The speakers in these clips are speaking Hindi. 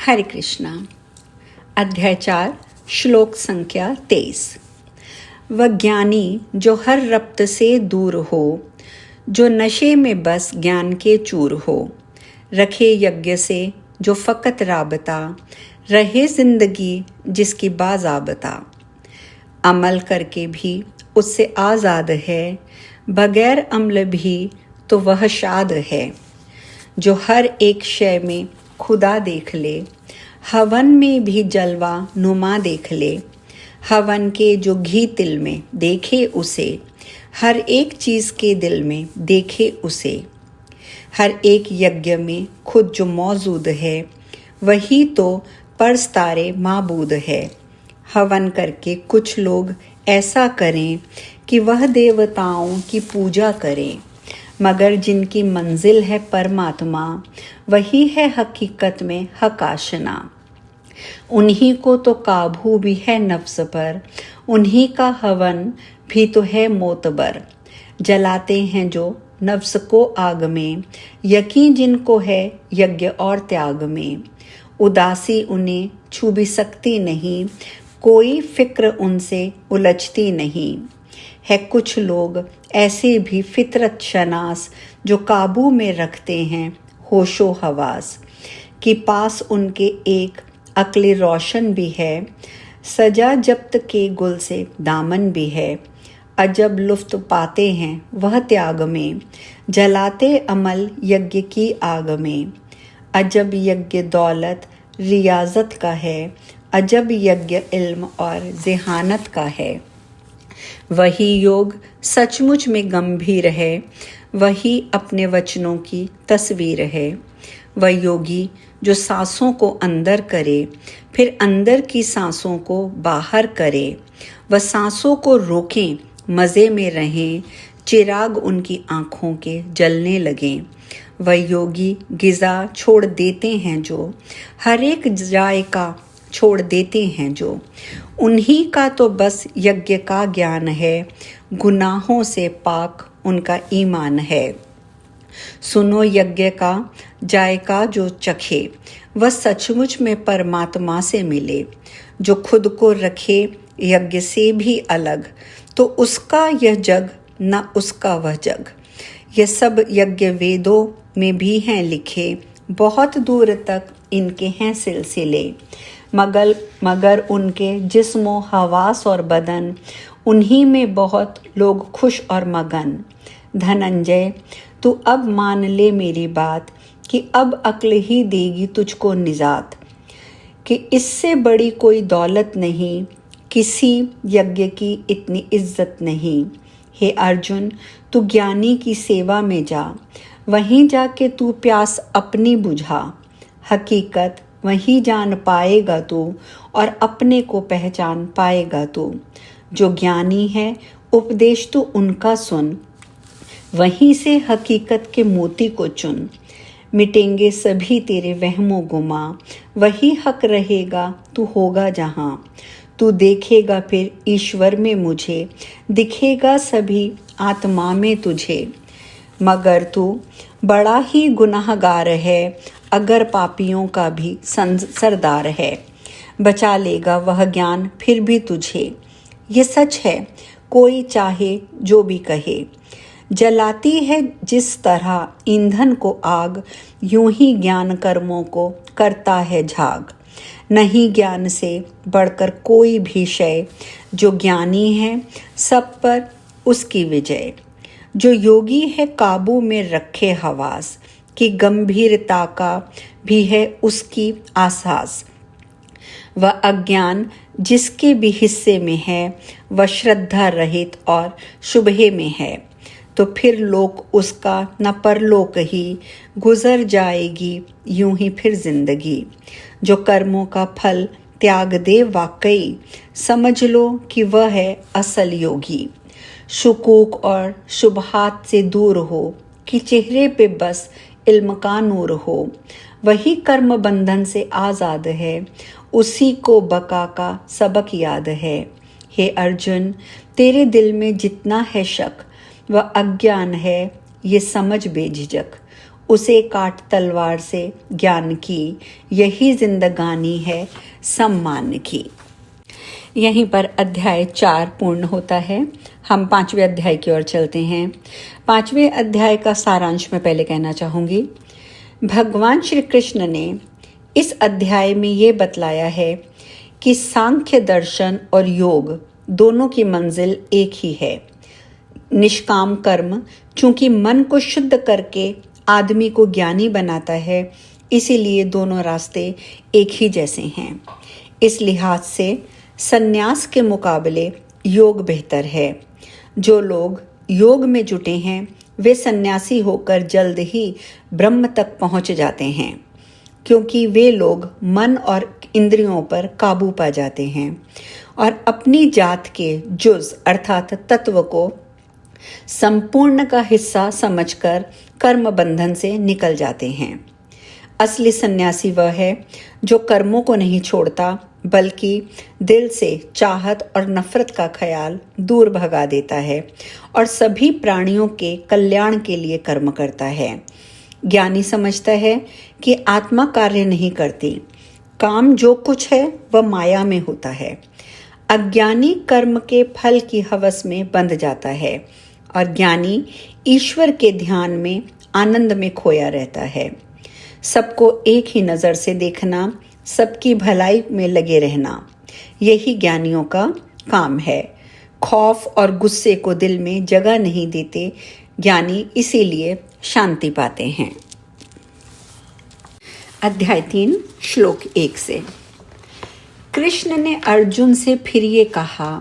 हरे कृष्णा। अध्याय 4 श्लोक संख्या 23। वह ज्ञानी जो हर रप्त से दूर हो, जो नशे में बस ज्ञान के चूर हो, रखे यज्ञ से जो फ़कत राबता, रहे जिंदगी जिसकी बाज़ाबता। अमल करके भी उससे आज़ाद है, बगैर अमल भी तो वह शाद है। जो हर एक शय में खुदा देख ले, हवन में भी जलवा नुमा देख ले। हवन के जो घी तिल में देखे उसे, हर एक चीज़ के दिल में देखे उसे। हर एक यज्ञ में खुद जो मौजूद है, वही तो परस्तारे माबूद है। हवन करके कुछ लोग ऐसा करें कि वह देवताओं की पूजा करें, मगर जिनकी मंजिल है परमात्मा, वही है हकीकत में हक आशना। उन्हीं को तो काबू भी है नफ्स पर, उन्हीं का हवन भी तो है मोतबर। जलाते हैं जो नफ्स को आग में, यकीन जिनको है यज्ञ और त्याग में। उदासी उन्हें छू भी सकती नहीं, कोई फिक्र उनसे उलझती नहीं। है कुछ लोग ऐसे भी फितरत शनास, जो काबू में रखते हैं होशो हवास। कि पास उनके एक अक्ल रोशन भी है, सजा जब्त के गुल से दामन भी है। अजब लुफ्त पाते हैं वह त्याग में, जलाते अमल यज्ञ की आग में। अजब यज्ञ दौलत रियाजत का है, अजब यज्ञ इल्म और ज़हानत का है। वही योग सचमुच में गंभीर है, वही अपने वचनों की तस्वीर है। वह योगी जो सांसों को अंदर करे, फिर अंदर की सांसों को बाहर करे। वह सांसों को रोकें, मज़े में रहें, चिराग उनकी आँखों के जलने लगें। वह योगी गिज़ा छोड़ देते हैं जो, हर एक जायका छोड़ देते हैं जो। उन्हीं का तो बस यज्ञ का ज्ञान है, गुनाहों से पाक उनका ईमान है। सुनो यज्ञ का जायका जो चखे, वह सचमुच में परमात्मा से मिले। जो खुद को रखे यज्ञ से भी अलग, तो उसका यह जग न उसका वह जग। यह सब यज्ञ वेदों में भी हैं लिखे, बहुत दूर तक इनके हैं सिलसिले। मगर उनके जिस्मो हवास और बदन, उन्हीं में बहुत लोग खुश और मगन। धनंजय, तू अब मान ले मेरी बात, कि अब अक्ल ही देगी तुझको निजात। कि इससे बड़ी कोई दौलत नहीं, किसी यज्ञ की इतनी इज्जत नहीं। हे अर्जुन, तू ज्ञानी की सेवा में जा, वहीं जाके तू प्यास अपनी बुझा। हकीकत वहीं जान पाएगा तू, और अपने को पहचान पाएगा तू। जो ज्ञानी है उपदेश तू उनका सुन, वहीं से हकीकत के मोती को चुन। मिटेंगे सभी तेरे वहमो गुमा, वही हक रहेगा तू होगा जहाँ। तू देखेगा फिर ईश्वर में मुझे, दिखेगा सभी आत्मा में तुझे। मगर तू बड़ा ही गुनाहगार है, अगर पापियों का भी सरदार है। बचा लेगा वह ज्ञान फिर भी तुझे, ये सच है कोई चाहे जो भी कहे। जलाती है जिस तरह ईंधन को आग, यूं ही ज्ञान कर्मों को करता है झाग। नहीं ज्ञान से बढ़कर कोई भी शय, जो ज्ञानी है सब पर उसकी विजय। जो योगी है काबू में रखे हवास, की गंभीरता का भी है उसकी आसास। वह अज्ञान जिसके भी हिस्से में है, वह श्रद्धा रहित और शुभे में है। तो फिर लोक उसका न परलोक ही, गुजर जाएगी यूं ही फिर जिंदगी। जो कर्मों का फल त्याग दे वाकई, समझ लो कि वह है असल योगी। शुकूक और शुबहात से दूर हो, कि चेहरे पे बस इल्म का नूर हो। वही कर्म बंधन से आज़ाद है, उसी को बका का सबक याद है। हे अर्जुन, तेरे दिल में जितना है शक, वह अज्ञान है, ये समझ बेझिझक। उसे काट तलवार से ज्ञान की, यही जिंदगानी है सम्मान की। यहीं पर अध्याय 4 पूर्ण होता है। हम 5वें अध्याय की ओर चलते हैं। 5वें अध्याय का सारांश मैं पहले कहना चाहूँगी। भगवान श्री कृष्ण ने इस अध्याय में ये बतलाया है कि सांख्य दर्शन और योग दोनों की मंजिल एक ही है। निष्काम कर्म चूंकि मन को शुद्ध करके आदमी को ज्ञानी बनाता है, इसीलिए दोनों रास्ते एक ही जैसे हैं। इस लिहाज से संन्यास के मुकाबले योग बेहतर है। जो लोग योग में जुटे हैं वे सन्यासी होकर जल्द ही ब्रह्म तक पहुंच जाते हैं, क्योंकि वे लोग मन और इंद्रियों पर काबू पा जाते हैं और अपनी जात के जुज अर्थात तत्व को संपूर्ण का हिस्सा समझकर कर्म बंधन से निकल जाते हैं। असली सन्यासी वह है जो कर्मों को नहीं छोड़ता, बल्कि दिल से चाहत और नफरत का ख्याल दूर भगा देता है और सभी प्राणियों के कल्याण के लिए कर्म करता है। ज्ञानी समझता है कि आत्मा कार्य नहीं करती, काम जो कुछ है वह माया में होता है। अज्ञानी कर्म के फल की हवस में बंध जाता है और ज्ञानी ईश्वर के ध्यान में आनंद में खोया रहता है। सबको एक ही नज़र से देखना, सबकी भलाई में लगे रहना, यही ज्ञानियों का काम है। खौफ और गुस्से को दिल में जगह नहीं देते ज्ञानी, इसीलिए शांति पाते हैं। अध्याय 3 श्लोक 1 से। कृष्ण ने अर्जुन से फिर ये कहा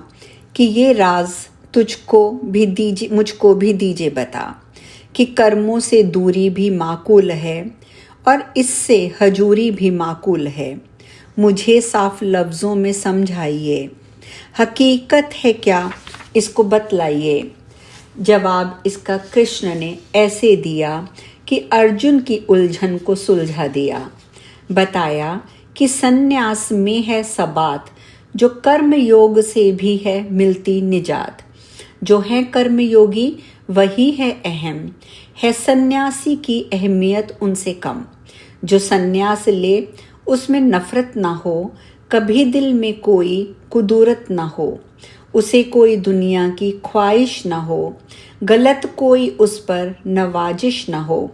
कि ये राज तुझको भी दीजिए, मुझको भी दीजिए बता कि कर्मों से दूरी भी माकूल है और इससे हजूरी भी माकूल है। मुझे साफ लफ्ज़ों में समझाइए, हकीकत है क्या, इसको बतलाइए। जवाब इसका कृष्ण ने ऐसे दिया कि अर्जुन की उलझन को सुलझा दिया। बताया कि सन्यास में है सबात, जो कर्म योग से भी है मिलती निजात। जो है कर्मयोगी वही है अहम, है सन्यासी की अहमियत उनसे कम। जो सन्यास ले उसमें नफरत ना हो, कभी दिल में कोई कुदूरत ना हो, उसे कोई दुनिया की ख्वाहिश ना हो, गलत कोई उस पर नवाजिश ना हो।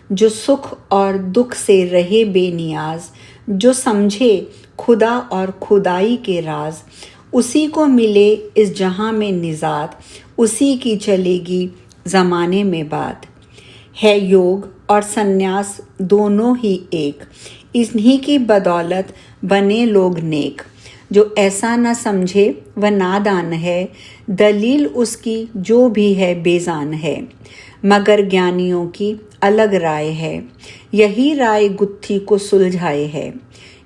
जो सुख और दुख से रहे बेनियाज, जो समझे खुदा और खुदाई के राज, उसी को मिले इस जहां में निजात, उसी की चलेगी ज़माने में बात। है योग और सन्यास दोनों ही एक, इन्हीं की बदौलत बने लोग नेक। जो ऐसा न समझे वह नादान है, दलील उसकी जो भी है बेजान है। मगर ज्ञानियों की अलग राय है, यही राय गुत्थी को सुलझाए है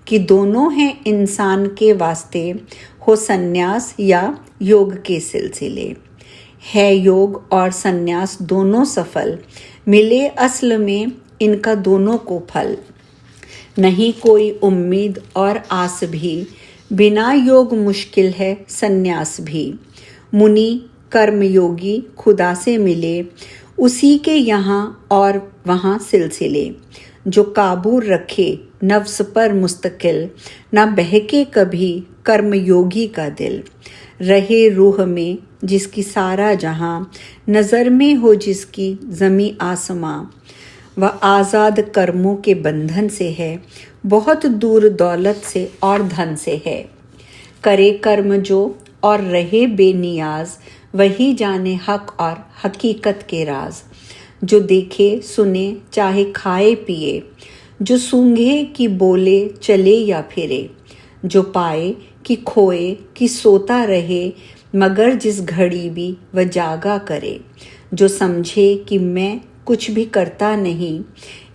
कि दोनों हैं इंसान के वास्ते, हो सन्यास या योग के सिलसिले। है योग और सन्यास दोनों सफल, मिले असल में इनका दोनों को फल। नहीं कोई उम्मीद और आस भी, बिना योग मुश्किल है सन्यास भी। मुनि कर्मयोगी खुदा से मिले, उसी के यहाँ और वहाँ सिलसिले। जो काबू रखे नफ्स पर मुस्तकिल, ना बहके कभी कर्मयोगी का दिल। रहे रूह में जिसकी सारा जहाँ, नज़र में हो जिसकी ज़मी आसमां। वह आज़ाद कर्मों के बंधन से है, बहुत दूर दौलत से और धन से है। करे कर्म जो और रहे बेनियाज, वही जाने हक और हकीकत के राज। जो देखे सुने चाहे खाए पिए, जो सूंघे कि बोले चले या फिरे। जो पाए कि खोए कि सोता रहे, मगर जिस घड़ी भी वह जागा करे। जो समझे कि मैं कुछ भी करता नहीं,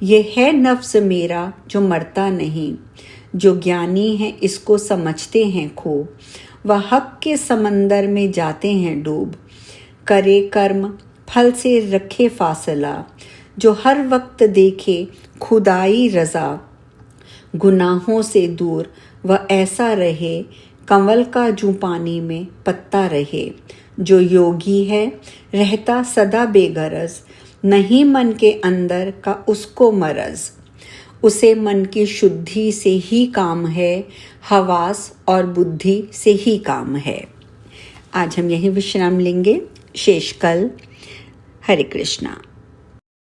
ये है नफ्स मेरा जो मरता नहीं। जो ज्ञानी हैं इसको समझते हैं खूब, वह हक के समंदर में जाते हैं डूब। करे कर्म फल से रखे फासला, जो हर वक्त देखे खुदाई रज़ा। गुनाहों से दूर वह ऐसा रहे, कंवल का जूं पानी में पत्ता रहे। जो योगी है रहता सदा बेगरज, नहीं मन के अंदर का उसको मरज, उसे मन की शुद्धि से ही काम है, हवास और बुद्धि से ही काम है। आज हम यही विश्राम लेंगे। शेष कल। हरे कृष्णा।